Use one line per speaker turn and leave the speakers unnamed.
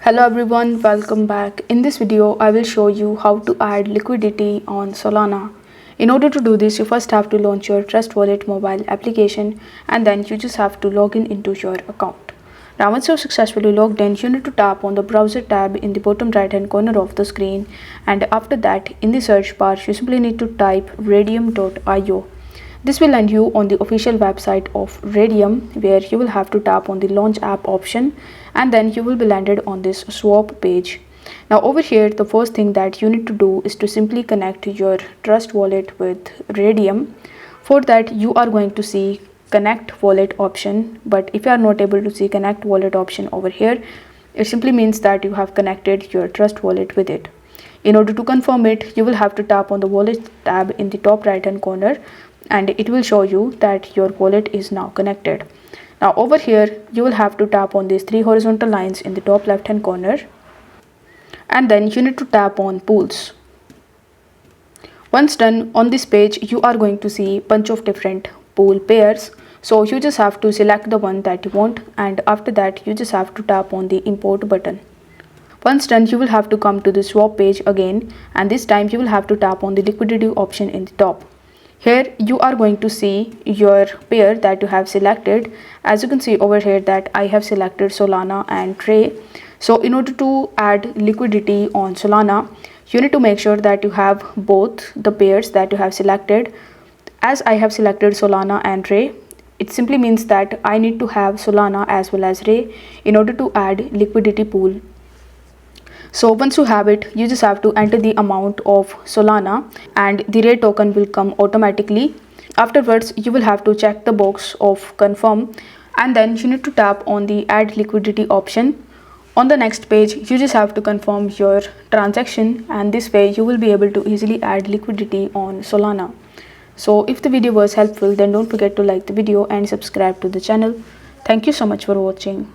Hello everyone, welcome back. In this video, I will show you how to add liquidity on Solana. In order to do this, you first have to launch your Trust Wallet mobile application and then you just have to log in into your account. Now once you're successfully logged in, you need to tap on the browser tab in the bottom right hand corner of the screen, and after that in the search bar, you simply need to type radium.io. This will land you on the official website of Radium, where you will have to tap on the launch app option and then you will be landed on this swap page. Now over here, the first thing that you need to do is to simply connect your Trust Wallet with Radium. For that, you are going to see Connect Wallet option, but if you are not able to see Connect Wallet option over here, it simply means that you have connected your Trust Wallet with it. In order to confirm it, you will have to tap on the Wallet tab in the top right hand corner and it will show you that your wallet is now connected. Now over here, you will have to tap on these three horizontal lines in the top left hand corner and then you need to tap on pools. Once done, on this page you are going to see bunch of different pool pairs, so you just have to select the one that you want and after that you just have to tap on the import button. Once done, you will have to come to the swap page again, and this time you will have to tap on the liquidity option in the top. Here you are going to see your pair that you have selected. As you can see over here that I have selected Solana and Tray. So in order to add liquidity on Solana, you need to make sure that you have both the pairs that you have selected. As I have selected Solana and Tray, it simply means that I need to have Solana as well as Ray in order to add liquidity pool. So once you have it, you just have to enter the amount of Solana and the Ray token will come automatically. Afterwards, you will have to check the box of confirm and then you need to tap on the add liquidity option. On the next page, you just have to confirm your transaction and this way you will be able to easily add liquidity on Solana. So if the video was helpful, then don't forget to like the video and subscribe to the channel. Thank you so much for watching.